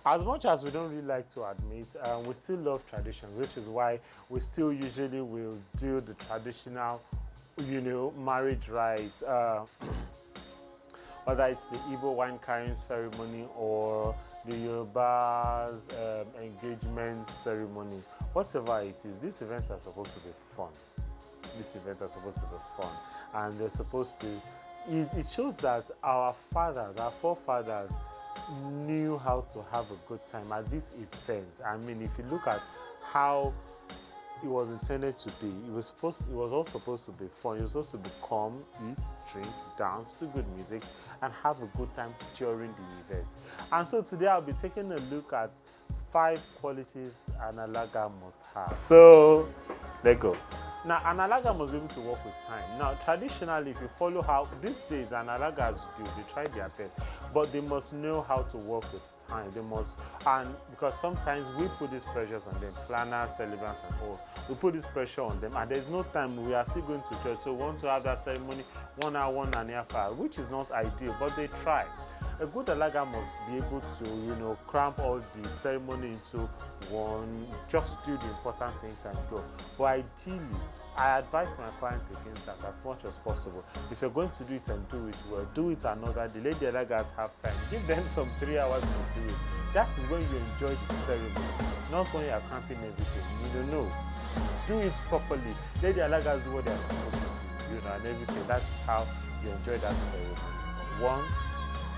As much as we don't really like to admit, we still love traditions, which is why we still usually will do the traditional, marriage rites, whether it's the Igbo wine carrying ceremony or the Yoruba's engagement ceremony, whatever it is, these events are supposed to be fun. These events are supposed to be fun, and they're supposed to. It shows that our fathers, our forefathers, knew how to have a good time at these events. I mean, if you look at how it was intended to be, it was all supposed to be fun. It was supposed to be come, eat, drink, dance to good music, and have a good time during the event. And so today I'll be taking a look at 5 qualities an Alaga must have. So let's go. Now, an Alaga must be able to work with time. Now, traditionally, if you follow how these days an Alaga's do, they try their best, but they must know how to work with time. They must, and because sometimes we put these pressures on them, planners, celebrants, and all. We put this pressure on them, and there's no time. We are still going to church, so we want to have that ceremony 1 hour, 1.5 hours, which is not ideal, but they try. A good Alaga must be able to, cramp all the ceremony into one, just do the important things and go. But ideally, I advise my clients against that as much as possible. If you're going to do it and do it well, do it another day. Let the Alagas have time. Give them some 3 hours to do it. That is when you enjoy the ceremony, not when you are cramping everything. You don't know. Do it properly. Let the Alagas do what they are supposed to do, and everything. That's how you enjoy that ceremony. One,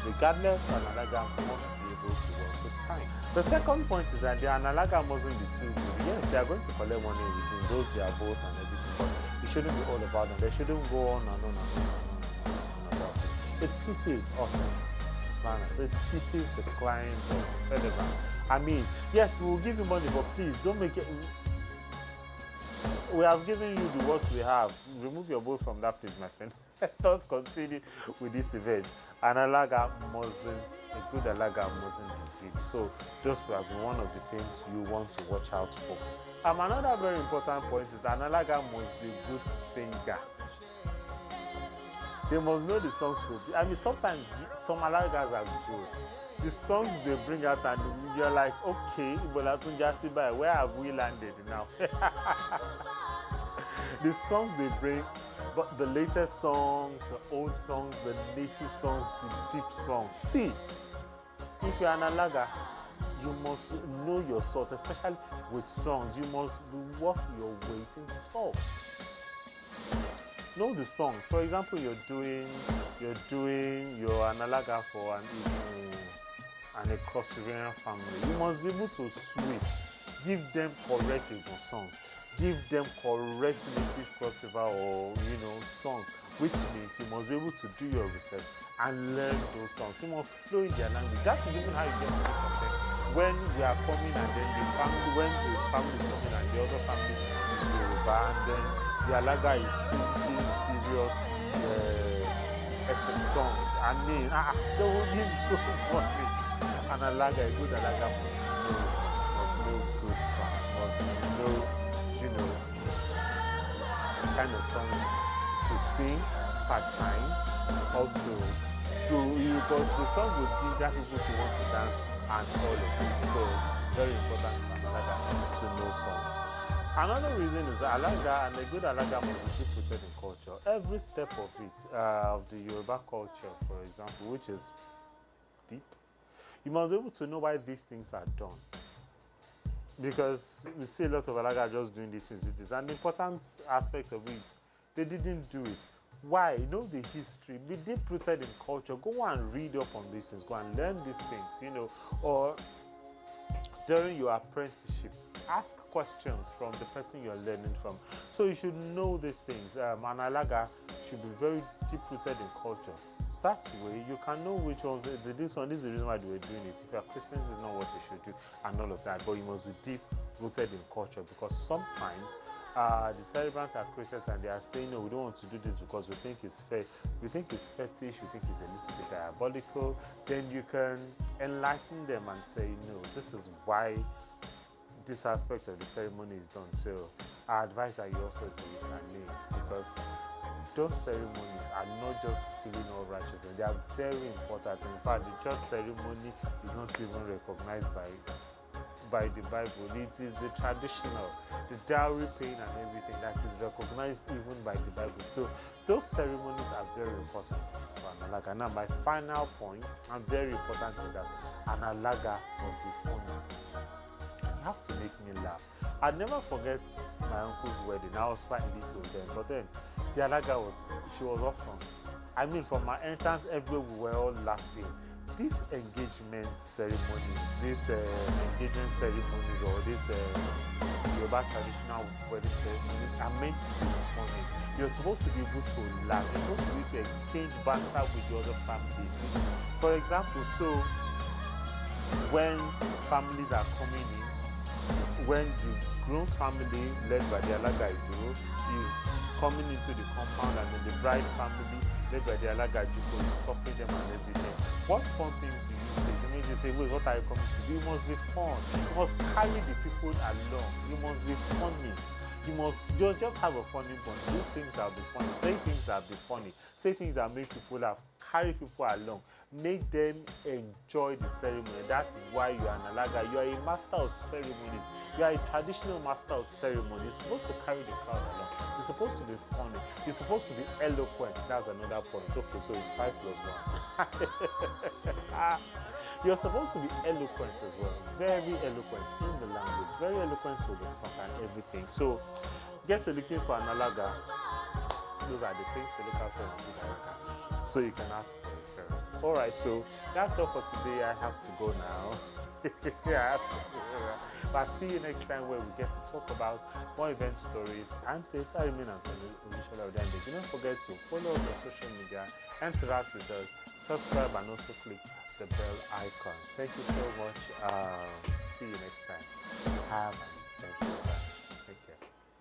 regardless, an Alaga must be able to work with time. The second point is that the Alaga mustn't be too good. Yes, they are going to collect money within those their boss and everything, but it shouldn't be all about them. They shouldn't go on and on and on and on and on about it. It pisses us planners. It pisses the clients of the celebrant. I mean, yes, we will give you money, but please don't make it. We have given you the work we have. Remove your boat from that place, my friend. Let us continue with this event. An Alaga mustn't, a good Alaga mustn't be big. So those will have been one of the things you want to watch out for. Another very important point is that an Alaga must be a good singer. They must know the songs to be. I mean, sometimes some Alagas are good. The songs they bring out and you're like, okay, where have we landed now? The songs they bring, but the latest songs, the old songs, the native songs, the deep songs. See, if you're an Alaga, you must know your salt, especially with songs. You must be worth your weight in salt. Know the songs. For example, you're doing your an Alaga for an Igbo and a cross-riverine family. You must be able to switch. Give them correct Igbo songs. Give them correct native crossover or songs, which means you must be able to do your research and learn those songs. You must flow in their language. That is even how you get money from them. When we are coming and then when the family is coming and the other family is Yoruba, and then the Alaga is singing serious FM songs. I mean, they will give so much money. An Alaga, a good Alaga must know good songs, must know kind of songs to sing part-time, also because the song will give that people to want to dance and all of it. So very important for an Alaga to know songs. Another reason is that Alaga, and a good Alaga must be deep-rooted in culture. Every step of it, of the Yoruba culture, for example, which is deep, you must be able to know why these things are done. Because we see a lot of Alaga just doing these things. It is an important aspect of it. They didn't do it. Why? Know the history. Be deep-rooted in culture. Go and read up on these things. Go and learn these things, Or during your apprenticeship, ask questions from the person you're learning from. So you should know these things. An Alaga should be very deep-rooted in culture. That way, you can know which ones. This is the reason why we're doing it. If you're Christians, it's not what you should do, and all of that. But you must be deep-rooted in culture, because sometimes the celebrants are Christians and they are saying, no, we don't want to do this because we think it's fair. We think it's fetish. We think it's a little bit diabolical. Then you can enlighten them and say, no, this is why this aspect of the ceremony is done. So I advise that you also do it, because those ceremonies are not just feeling all righteous, they are very important. In fact, the church ceremony is not even recognized by the Bible. It is the traditional, the dowry paying and everything that is recognized even by the Bible. So those ceremonies are very important for an Alaga. Now my final point, and very important, is that an Alaga must be funny. You have to make me laugh. I'll never forget my uncle's wedding. I was quite little then, but then the Alaga she was awesome. I mean, from my entrance, everywhere we were all laughing. This engagement ceremony, engagement ceremonies, or this Yoruba traditional wedding ceremonies are meant to be funny. You're supposed to be able to laugh. You're supposed to be able to exchange banter with the other families. For example, so when families are coming in, when the groom family led by the Alaga is coming into the compound, and then the bride family led by the Alaga is stopping them and everything. What fun things do you say? You mean you say, wait, what are you coming to do? You must be fun. You must carry the people along. You must be funny. You must just have a funny bond. Do things that will be funny. Say things that will be funny. Say things that make people laugh. Carry people along. Make them enjoy the ceremony. That is why you are an Alaga. You are a master of ceremony. You are a traditional master of ceremony. You're supposed to carry the crowd along. You're supposed to be funny. You're supposed to be eloquent. That's another point. Okay, so it's 5 plus 1. You're supposed to be eloquent as well. Very eloquent in the language. Very eloquent to the song and everything. So, get to looking for an Alaga. Those are the things to look out for in a Alaga. So you can ask for your parents. Alright, so that's all for today. I have to go now. Yeah, but I'll see you next time where we get to talk about more event stories and tips. I remain Anthony. Do not forget to follow us on social media, interact with us, subscribe, and also click the bell icon. Thank you so much. See you next time. Have a thank you.